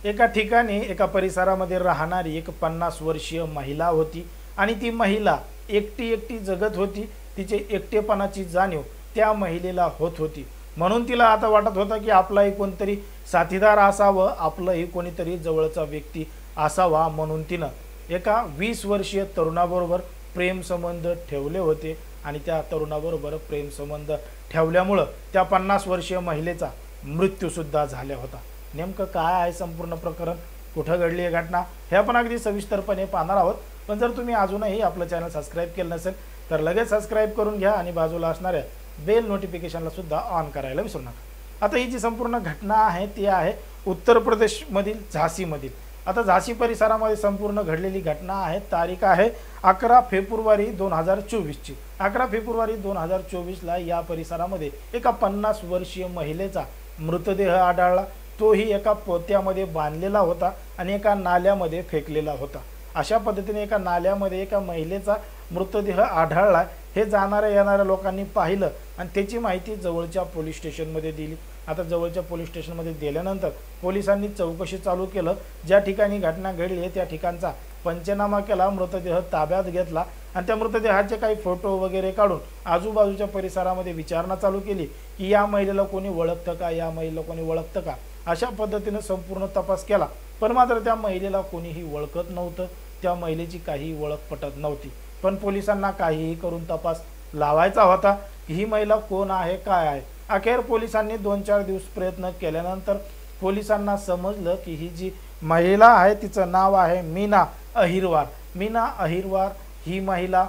एका ठिकाणी एका परिसरामध्ये राहणारी एक 50 वर्षीय महिला होती आणि ती महिला एकटी एकटी जगत होती। तिचे एकटेपणाची जाणीव त्या महिलेला होत होती, म्हणून तिला आता वाटत होतं की आपलाही कोणतरी साथीदार असावं, आपलंही कोणीतरी जवळचा व्यक्ती असावा। म्हणून तिनं एका 20 वर्षीय तरुणाबरोबर प्रेम संबंध ठेवले होते आणि त्या तरुणाबरोबर प्रेम संबंध ठेवल्यामुळं त्या 50 वर्षीय महिलेचा मृत्यू सुद्धा झाला होता। नेमकं काय आहे संपूर्ण प्रकरण, कुठं घडली ही घटना, हे आपण अगदी सविस्तरपणे पाहणार आहोत। पण जर तुम्ही अजूनही आपलं चॅनल सबस्क्राईब केलं नसेल तर लगेच सबस्क्राईब करून घ्या आणि बाजूला असणाऱ्या बेल नोटिफिकेशनला सुद्धा ऑन करायला विसरू नका। आता ही जी संपूर्ण घटना आहे ती आहे उत्तर प्रदेशमधील झाशीमधील। आता झाशी परिसरामध्ये संपूर्ण घडलेली घटना आहे। तारीख आहे 11 फेब्रुवारी 2024 ची। 11 फेब्रुवारी 2024 ला या परिसरामध्ये एका 50 वर्षीय महिलेचा मृतदेह आढळला। तोही एका पोत्यामध्ये बांधलेला होता आणि एका नाल्यामध्ये फेकलेला होता। अशा पद्धतीने एका नाल्यामध्ये एका महिलेचा मृतदेह आढळला। हे जाणाऱ्या येणाऱ्या लोकांनी पाहिलं आणि त्याची माहिती जवळच्या पोलीस स्टेशनमध्ये दिली। आता जवळच्या पोलीस स्टेशनमध्ये दिल्यानंतर पोलिसांनी चौकशी चालू केलं। ज्या ठिकाणी घटना घडली त्या ठिकाणचा पंचनामा केला, मृतदेह ताब्यात घेतला आणि त्या मृतदेहाचे काही फोटो वगैरे काढून आजूबाजूच्या परिसरामध्ये विचारणा चालू केली की या महिलेला कोणी ओळखतं का, या महिलेला कोणी ओळखतं का। अशा पद्धतीने संपूर्ण तपास केला, पण मात्र त्या महिलेला कोणीही ओळखत नव्हतं, त्या महिलेची काही ओळख पटत नव्हती। पण पोलिसांना काहीही करून तपास लावायचा होता, ही महिला कोण आहे काय आहे। अखेर पोलिसांनी 2-4 दिवस प्रयत्न केल्यानंतर पोलिसांना समजलं की ही जी महिला आहे तिचं नाव आहे मीना अहिरवार। मीना अहिरवार ही महिला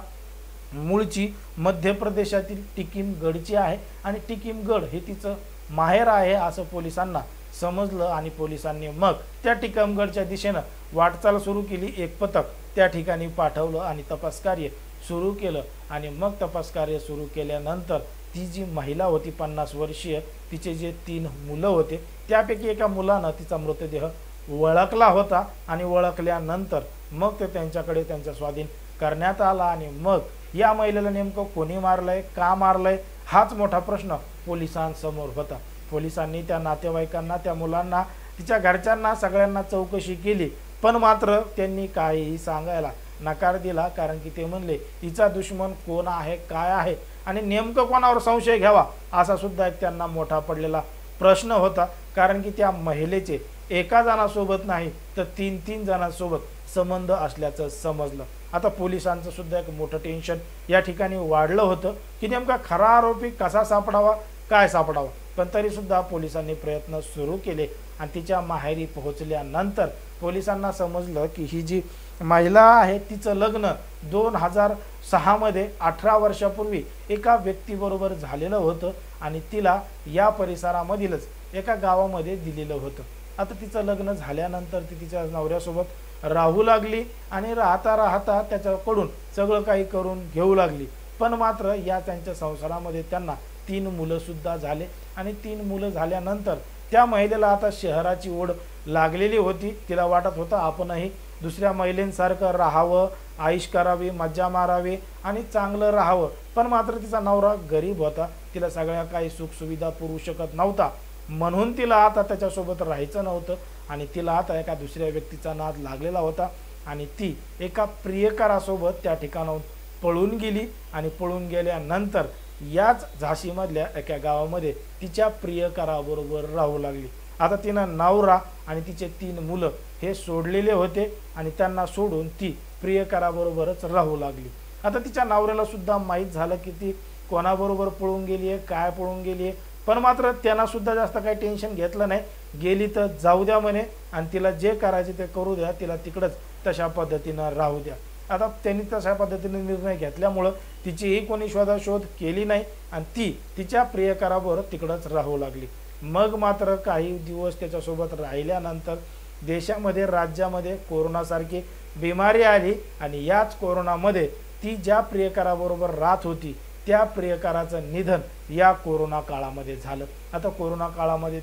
मूळची मध्य प्रदेशातील टिकीमगडची आहे आणि टिकीमगड हे तिचं माहेर आहे असं पोलिसांना समजलं आणि पोलिसांनी मग त्या टिकीमगडच्या दिशेनं वाटचाल सुरू केली। एक पथक त्या ठिकाणी पाठवलं आणि तपास कार्य सुरू केलं आणि मग तपास कार्य सुरू केल्यानंतर ती जी महिला होती 50 वर्षीय, तिचे जे 3 मुलं होते त्यापैकी एका मुलानं तिचा मृतदेह ओळखला होता आणि ओळखल्यानंतर मग ते त्यांच्याकडे त्यांच्या स्वाधीन करण्यात आला आणि मग या महिलेला नेमकं कोणी मारलंय, का मारलंय, हाच मोठा प्रश्न पोलिसांसमोर होता। पोलिसांनी त्या नातेवाईकांना, त्या मुलांना, तिच्या घरच्यांना सगळ्यांना चौकशी केली, पण मात्र त्यांनी काहीही सांगायला नकार दिला, कारण की ते म्हणले हिचा दुश्मन कोण आहे, काय आहे आणि नेमकं कोणावर संशय घ्यावा असा सुद्धा एक त्यांना मोठा पडलेला प्रश्न होता। कारण की त्या महिलेचे एका जणासोबत नाही तर 3-3 जणांसोबत संबंध असल्याचं समजलं। आता पोलिसांचं सुद्धा एक मोठं टेन्शन या ठिकाणी वाढलं होतं की नेमका खरा आरोपी कसा सापडावा, काय सापडावा। पण तरी सुद्धा पोलिसांनी प्रयत्न सुरू केले आणि तिच्या माहेरी पोहोचल्यानंतर पोलिसांना समजलं की ही जी महिला आहे तिचं लग्न 2006 मध्ये 18 वर्षापूर्वी एका व्यक्तीबरोबर झालेलं होतं आणि तिला या परिसरामधीलच एका गावामध्ये दिलेलं होतं। आता तिचं लग्न झाल्यानंतर ती तिच्या नवऱ्यासोबत राहू लागली आणि राहता राहता त्याच्याकडून सगळं काही करून घेऊ लागली। पण मात्र या त्यांच्या संसारामध्ये त्यांना 3 मुलं सुद्धा झाले आणि 3 मुलं झाल्यानंतर त्या महिलेला आता शहराची ओढ लागलेली होती। तिला वाटत होतं आपणही दुसऱ्या महिलांसारखं राहावं, आईश करावी, मज्जा मारावी आणि चांगलं राहावं। पण मात्र तिचा नवरा गरीब होता, तिला सगळ्या काही सुखसुविधा पुरवू शकत नव्हता, म्हणून तिला आता त्याच्यासोबत राहायचं नव्हतं आणि तिला आता एका दुसऱ्या व्यक्तीचा नाद लागलेला होता आणि ती एका प्रियकरासोबत त्या ठिकाणाहून पळून गेली आणि पळून गेल्यानंतर याच झाशीमधल्या एका गावामध्ये तिच्या प्रियकराबरोबर राहू लागली। आता तिनं नवरा आणि तिचे 3 मुलं हे सोडलेले होते आणि त्यांना सोडून ती प्रियकराबरोबरच राहू लागली। आता तिच्या नवऱ्याला सुद्धा माहीत झालं की ती कोणाबरोबर पळून गेली आहे, काय पळून गेली आहे, पण मात्र त्यांना सुद्धा जास्त काही टेन्शन घेतलं नाही। गेली तर जाऊ द्या म्हणे आणि तिला जे करायचे ते करू द्या, तिला तिकडंच तशा पद्धतीनं राहू द्या। आता त्यांनी तशा पद्धतीने निर्णय घेतल्यामुळं तिचीही कोणी शोधाशोध केली नाही आणि ती तिच्या प्रियकराबरोबर तिकडंच राहू लागली। मग मात्र काही दिवस त्याच्यासोबत राहिल्यानंतर देशामध्ये, राज्यामध्ये कोरोनासारखी बिमारी आली आणि याच कोरोनामध्ये ती ज्या प्रियकराबरोबर राहत होती त्या प्रियकराचं निधन या कोरोना काळामध्ये झालं। आता कोरोना काळामध्ये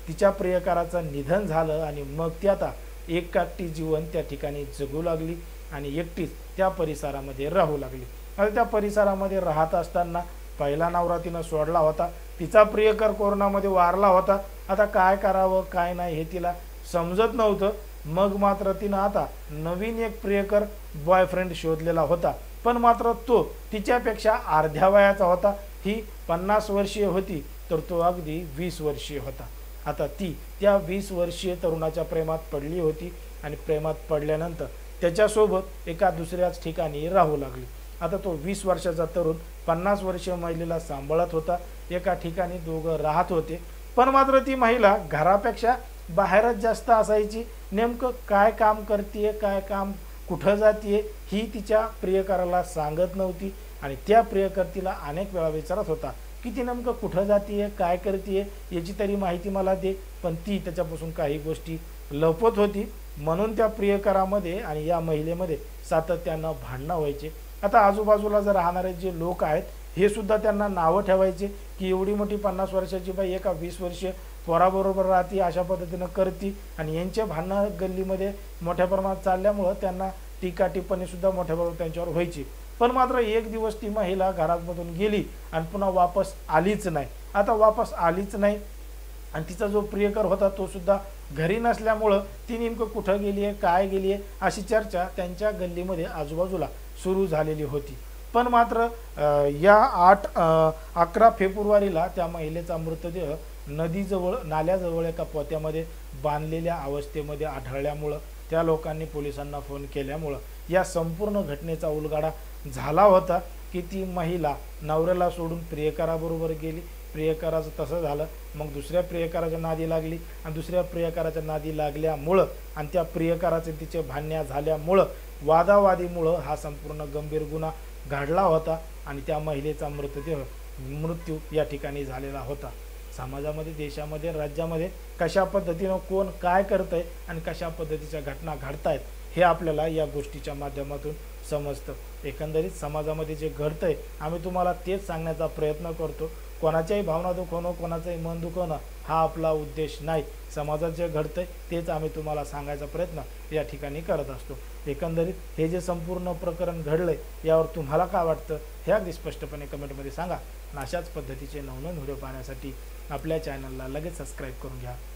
तिच्या प्रियकराचं निधन झालं आणि मग ती आता एकटी जीवन त्या ठिकाणी जगू लागली आणि एकटीच त्या परिसरामध्ये राहू लागली। आता त्या परिसरामध्ये राहत असताना पहिला नवरा तिनं सोडला होता, तिचा प्रियकर कोरोनामध्ये वारला होता. आता काय करावं काय नाही हे तिला समजत नव्हतं. मग मात्र तिनं आता नवीन एक प्रियकर बॉयफ्रेंड शोधलेला होता, पण मात्र तो तिच्यापेक्षा अर्ध्या वयाचा होता. ही 50 वर्षीय होती तर तो अगदी 20 वर्षीय होता. आता ती त्या 20 वर्षीय तरुणाच्या प्रेमात पडली होती आणि प्रेमात पडल्यानंतर त्याच्यासोबत एका दुसऱ्याच ठिकाणी राहू लागली. आता तो 20 वर्षाचा तरुण 50 वर्षीय महिलेला सांभाळत होता. एका ठिकाणी दोघं राहत होते, पण मात्र ती महिला घरापेक्षा बाहेरच जास्त असायची. नेमकं काय काम करते, काय काम कुठं जाते ही तिच्या प्रियकराला सांगत नव्हती आणि त्या प्रियकर तिला अनेक वेळा विचारत होता की ती नेमकं कुठं जाते, काय करते याची तरी माहिती मला दे, पण ती त्याच्यापासून काही गोष्टी लपवत होती. म्हणून त्या प्रियकरामध्ये आणि या महिलेमध्ये सातत्यानं भांडणं व्हायचे. आता आजूबाजूला जर राहणारे जे लोक आहेत हे सुद्धा त्यांना नावं ठेवायचे की एवढी मोठी 50 वर्षाची बाई एका 20 वर्षीय पोराबरोबर राहते, अशा पद्धतीनं करती. आणि यांचे भांडणं गल्लीमध्ये मोठ्या प्रमाणात चालल्यामुळं त्यांना टीका टिप्पणी सुद्धा मोठ्या प्रमाणात त्यांच्यावर व्हायची. पण मात्र एक दिवस ती महिला घरामधून गेली आणि पुन्हा वापस आलीच नाही. आता वापस आलीच नाही आणि तिचा जो प्रियकर होता तो सुद्धा घरी नसल्यामुळं ती नेमकं कुठं गेली आहे, काय गेली आहे अशी चर्चा त्यांच्या गल्लीमध्ये आजूबाजूला सुरू झालेली होती. पण मात्र या 11 फेब्रुवारीला त्या महिलेचा मृतदेह नदीजवळ नाल्याजवळ एका पोत्यामध्ये बांधलेल्या अवस्थेमध्ये आढळल्यामुळं त्या लोकांनी पोलिसांना फोन केल्यामुळं या संपूर्ण घटनेचा उलगडा झाला होता की ती महिला नवऱ्याला सोडून प्रियकराबरोबर गेली. प्रियकराचं तसं झालं, मग दुसऱ्या प्रियकराच्या नादी लागली आणि दुसऱ्या प्रियकराच्या नादी लागल्यामुळं आणि त्या प्रियकराचे तिचे भांडण्या झाल्यामुळं वादावादीमुळं हा संपूर्ण गंभीर गुन्हा घडला होता आणि त्या महिलेचा मृत्यू या ठिकाणी झालेला होता. समाजामध्ये, देशामध्ये, राज्यामध्ये कशा पद्धतीनं कोण काय करतंय आणि कशा पद्धतीच्या घटना घडतायत हे आपल्याला या गोष्टीच्या माध्यमातून समजतं. एकंदरीत समाजामध्ये जे घडतंय आम्ही तुम्हाला तेच सांगण्याचा प्रयत्न करतो. कोणाच्याही भावना दुखवणं, कोणाचंही मन दुखवणं हा आपला उद्देश नाही. समाजात जे घडतंय तेच आम्ही तुम्हाला सांगायचा प्रयत्न या ठिकाणी करत असतो. एकंदरीत हे जे संपूर्ण प्रकरण घडलंय यावर तुम्हाला काय वाटतं हे अगदी स्पष्टपणे कमेंटमध्ये सांगा. अशाच पद्धतीचे नवनवीन व्हिडिओ पाहण्यासाठी आपल्या चॅनलला लगेच सबस्क्राईब करून घ्या.